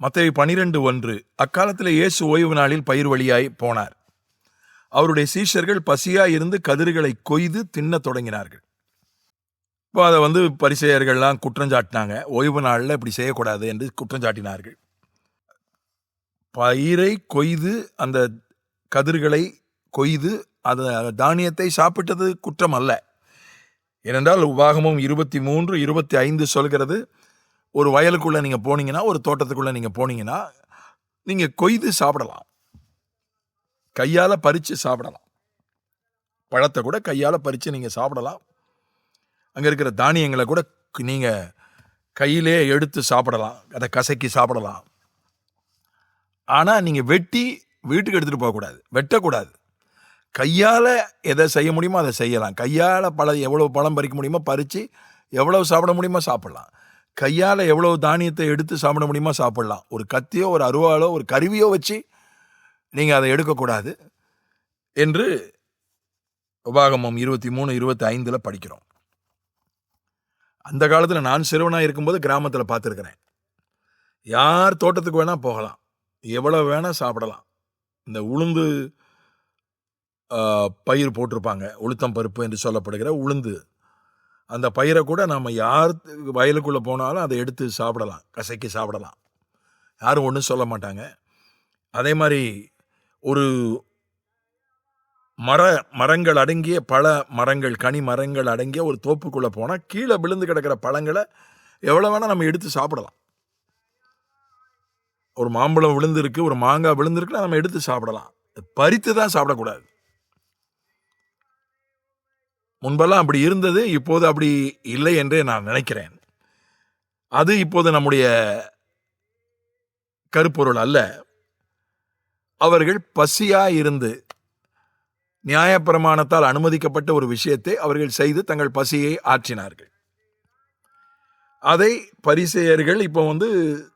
மத்தேயு 12:1. அக்காலத்தில் இயேசு ஓய்வு நாளில் பயிர் வழியாய் போனார். அவருடைய சீஷர்கள் பசியாய் இருந்து கதிர்களை கொய்து தின்னத் தொடங்கினார்கள். இப்போ அதை பரிசேயர்கள்லாம் குற்றஞ்சாட்டினாங்க. ஓய்வு நாளில் இப்படி செய்யக்கூடாது என்று குற்றஞ்சாட்டினார்கள். பயிரை கொய்து அந்த கதிர்களை கொய்து அது தானியத்தை சாப்பிட்டது குற்றம் அல்ல. ஏனென்றால் உபாகமம் 23:25 சொல்கிறது, ஒரு வயலுக்குள்ளே நீங்கள் போனீங்கன்னா, ஒரு தோட்டத்துக்குள்ளே நீங்கள் போனீங்கன்னா, நீங்கள் கொய்து சாப்பிடலாம், கையால் பறித்து சாப்பிடலாம். பழத்தை கூட கையால் பறித்து நீங்கள் சாப்பிடலாம். அங்கே இருக்கிற தானியங்களை கூட நீங்கள் கையிலே எடுத்து சாப்பிடலாம், அதை கசக்கி சாப்பிடலாம். ஆனால் நீங்கள் வெட்டி வீட்டுக்கு எடுத்துகிட்டு போகக்கூடாது, வெட்டக்கூடாது. கையால் எதை செய்ய முடியுமோ அதை செய்யலாம். கையால் எவ்வளோ பழம் பறிக்க முடியுமோ பறித்து எவ்வளோ சாப்பிட முடியுமோ சாப்பிடலாம். கையால் எவ்வளோ தானியத்தை எடுத்து சாப்பிட முடியுமோ சாப்பிடலாம். ஒரு கத்தியோ ஒரு அருவாளோ ஒரு கருவியோ வச்சு நீங்கள் அதை எடுக்கக்கூடாது என்று உபாகமம் 23:25 படிக்கிறோம். அந்த காலத்தில் நான் சிறுவனாக இருக்கும்போது கிராமத்தில் பார்த்துருக்கிறேன். யார் தோட்டத்துக்கு வேணால் போகலாம், எவ்வளோ வேணால் சாப்பிடலாம். இந்த உளுந்து பயிர் போட்டிருப்பாங்க, உளுத்தம் பருப்பு என்று சொல்லப்படுகிற உளுந்து, அந்த பயிரை கூட நம்ம யார் வயலுக்குள்ளே போனாலும் அதை எடுத்து சாப்பிடலாம், கசக்கி சாப்பிடலாம், யாரும் ஒன்றும் சொல்ல மாட்டாங்க. அதே மாதிரி ஒரு மரங்கள் அடங்கிய பல மரங்கள், கனி மரங்கள் அடங்கிய ஒரு தோப்புக்குள்ளே போனால் கீழே விழுந்து கிடக்கிற பழங்களை எவ்வளோ வேணால் நம்ம எடுத்து சாப்பிடலாம். ஒரு மாம்பழம் விழுந்திருக்கு, ஒரு மாங்காய் விழுந்திருக்குன்னா நம்ம எடுத்து சாப்பிடலாம், பறித்து தான் சாப்பிடக்கூடாது. முன்பெல்லாம் அப்படி இருந்தது, இப்போது அப்படி இல்லை என்றே நான் நினைக்கிறேன். அது இப்போது நம்முடைய கருப்பொருள் அல்ல. அவர்கள் பசியாய் இருந்து நியாயப்பிரமாணத்தால் அனுமதிக்கப்பட்ட ஒரு விஷயத்தை அவர்கள் செய்து தங்கள் பசியை ஆற்றினார்கள். அதை பரிசேயர்கள் இப்போ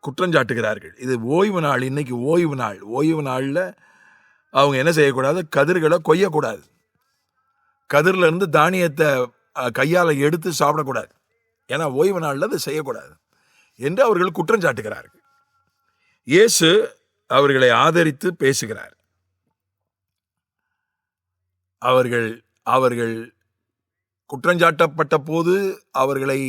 குற்றஞ்சாட்டுகிறார்கள். இது ஓய்வு நாள், இன்னைக்கு ஓய்வு நாள். ஓய்வு நாளில் அவங்க என்ன செய்யக்கூடாது, கதிர்களை கொய்யக்கூடாது, கதிரில் இருந்து தானியத்தை கையால் எடுத்து சாப்பிடக்கூடாது, ஏன்னா ஓய்வு நாளில் அதை செய்யக்கூடாது என்று அவர்கள் குற்றஞ்சாட்டுகிறார்கள். இயேசு அவர்களை ஆதரித்து பேசுகிறார். அவர்கள் குற்றஞ்சாட்டப்பட்ட போது அவர்களை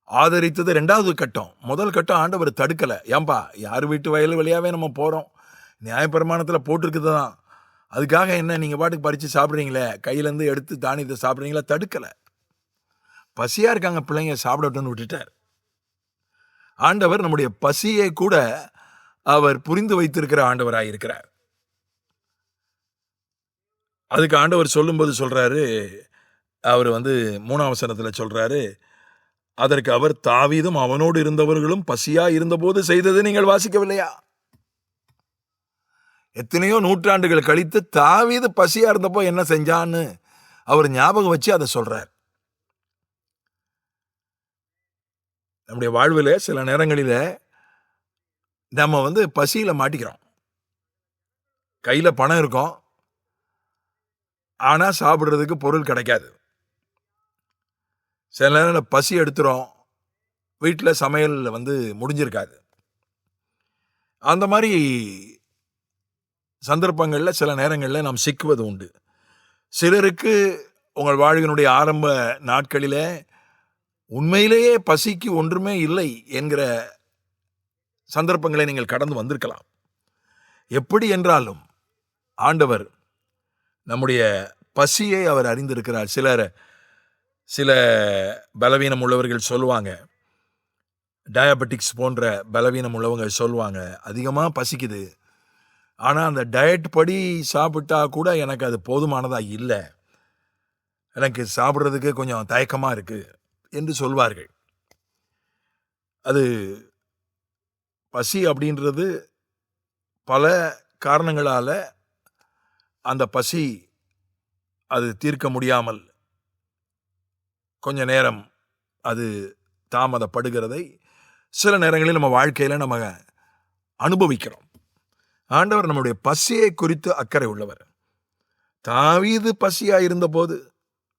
ஆதரித்தது 2வது கட்டம். முதல் கட்டம் ஆண்டவர் தடுக்கலை. ஏன்பா, யார் வீட்டு வயல் வழியாவே நம்ம போகிறோம், நியாயப்பிரமாணத்தில் போட்டிருக்குது தான், அதுக்காக என்ன நீங்கள் பாட்டுக்கு பறித்து சாப்பிட்றீங்களே, கையிலேருந்து எடுத்து தானியத்தை சாப்பிட்றீங்களா, தடுக்கலை. பசியாக இருக்காங்க பிள்ளைங்க, சாப்பிடட்டும்னு விட்டுட்டார். ஆண்டவர் நம்முடைய பசியை கூட அவர் புரிந்து வைத்திருக்கிற ஆண்டவராக இருக்கிறார். அதுக்கு ஆண்டவர் சொல்லும்போது சொல்கிறாரு, அவர் 3ஆம் வசனத்தில் சொல்கிறாரு, அதற்கு அவர், தாவீதும் அவனோடு இருந்தவர்களும் பசியாக இருந்தபோது செய்தது நீங்கள் வாசிக்கவில்லையா? எத்தனையோ நூற்றாண்டுகள் கழித்து தாவீது பசியா இருந்தப்போ என்ன செஞ்சான்னு அவர் ஞாபகம் வச்சு அதை சொல்றார். நம்முடைய வாழ்வில் சில நேரங்களில் நம்ம பசியில மாட்டிக்கிறோம். கையில பணம் இருக்கும், ஆனா சாப்பிட்றதுக்கு பொருள் கிடைக்காது. சில நேரம் பசி எடுத்துரும், வீட்டில் சமையல் முடிஞ்சிருக்காது. அந்த மாதிரி சந்தர்ப்பங்களில் சில நேரங்களில் நாம் சிக்குவது உண்டு. சிலருக்கு உங்கள் வாழ்வினுடைய ஆரம்ப நாட்களில் உண்மையிலேயே பசிக்கு ஒன்றுமே இல்லை என்கிற சந்தர்ப்பங்களை நீங்கள் கடந்து வந்திருக்கலாம். எப்படி என்றாலும் ஆண்டவர் நம்முடைய பசியை அவர் அறிந்திருக்கிறார். சில பலவீனம் உள்ளவர்கள் சொல்லுவாங்க, டயபெட்டிக்ஸ் போன்ற பலவீனம் உள்ளவங்க சொல்லுவாங்க, அதிகமாக பசிக்குது, ஆனால் அந்த டயட் படி சாப்பிட்டா கூட எனக்கு அது போதுமானதாக இல்லை, எனக்கு சாப்பிட்றதுக்கு கொஞ்சம் தயக்கமாக இருக்குது என்று சொல்வார்கள். அது பசி அப்படின்றது பல காரணங்களால் அந்த பசி அது தீர்க்க முடியாமல் கொஞ்ச நேரம் அது தாமதப்படுகிறதை சில நேரங்களில் நம்ம வாழ்க்கையில் நம்ம அனுபவிக்கிறோம். ஆண்டவர் நம்முடைய பசியை குறித்து அக்கறை உள்ளவர். தாவீது பசியா இருந்தபோது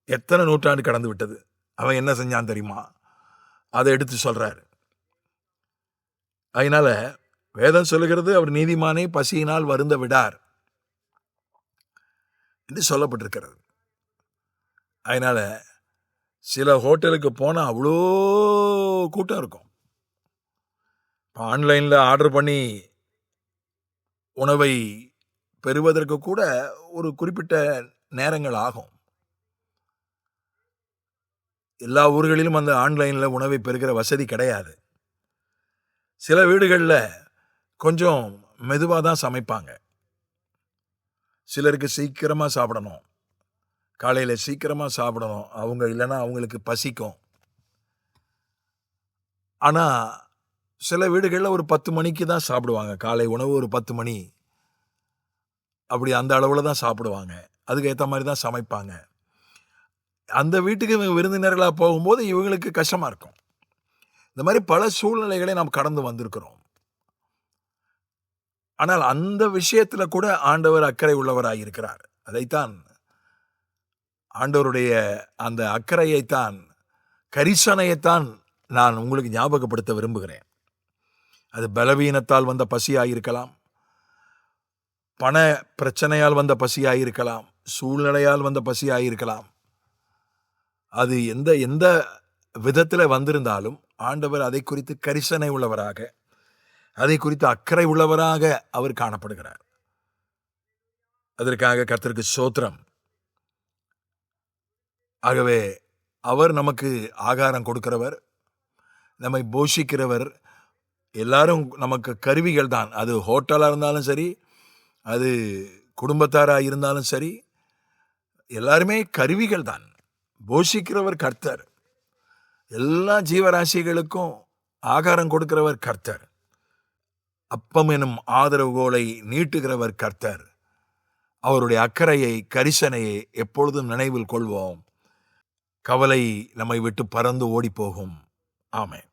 எத்தனை நூற்றாண்டு கடந்து விட்டது, அவன் என்ன செஞ்சான் தெரியுமா? அதை எடுத்து சொல்றாரு. அதனால வேதம் சொல்லுகிறது, அவர் நீதிமானை பசியினால் வருந்த விடார் என்று சொல்லப்பட்டிருக்கிறது. அதனால சில ஹோட்டலுக்கு போனால் அவ்வளோ கூட்டம் இருக்கும். ஆன்லைனில் ஆர்டர் பண்ணி உணவை பெறுவதற்கு கூட ஒரு குறிப்பிட்ட நேரங்கள் ஆகும். எல்லா ஊர்களிலும் அந்த ஆன்லைனில் உணவை பெறுகிற வசதி கிடையாது. சில வீடுகளில் கொஞ்சம் மெதுவாக தான் சமைப்பாங்க. சிலருக்கு சீக்கிரமாக சாப்பிடணும், காலையில் சீக்கிரமாக சாப்பிடணும், அவங்க இல்லைன்னா அவங்களுக்கு பசிக்கும். ஆனால் சில வீடுகளில் ஒரு 10 மணிக்கு தான் சாப்பிடுவாங்க. காலை உணவு ஒரு 10 மணி, அப்படி அந்த அளவில் தான் சாப்பிடுவாங்க. அதுக்கு ஏற்ற மாதிரி தான் சமைப்பாங்க. அந்த வீட்டுக்கு விருந்தினர்களாக போகும்போது இவங்களுக்கு கஷ்டமாக இருக்கும். இந்த மாதிரி பல சூழ்நிலைகளை நாம் கடந்து வந்திருக்கிறோம். ஆனால் அந்த விஷயத்தில் கூட ஆண்டவர் அக்கறை உள்ளவராக இருக்கிறார். அதைத்தான் ஆண்டவருடைய அந்த அக்கறையைத்தான், கரிசனையைத்தான் நான் உங்களுக்கு ஞாபகப்படுத்த விரும்புகிறேன். அது பலவீனத்தால் வந்த பசியாயிருக்கலாம், பண பிரச்சனையால் வந்த பசியாயிருக்கலாம், சூழ்நிலையால் வந்த பசியாயிருக்கலாம். அது எந்த விதத்தில் வந்திருந்தாலும் ஆண்டவர் அதை குறித்து கரிசனை உள்ளவராக, அதை குறித்து அக்கறை உள்ளவராக அவர் காணப்படுகிறார். அதற்காக கர்த்தருக்கு ஸ்தோத்திரம். ஆகவே அவர் நமக்கு ஆகாரம் கொடுக்கிறவர், நம்மை போஷிக்கிறவர். எல்லாரும் நமக்கு கருவிகள் தான். அது ஹோட்டலாக இருந்தாலும் சரி, அது குடும்பத்தாராக இருந்தாலும் சரி, எல்லாருமே கருவிகள் தான். போஷிக்கிறவர் கர்த்தர். எல்லா ஜீவராசிகளுக்கும் ஆகாரம் கொடுக்கிறவர் கர்த்தர். அப்பம் எனும் ஆதரவுகோலை நீட்டுகிறவர் கர்த்தர். அவருடைய அக்கறையை, கரிசனையை எப்பொழுதும் நினைவில் கொள்வோம். கவலை நம்மை விட்டு பறந்து ஓடி போகும். ஆமென்.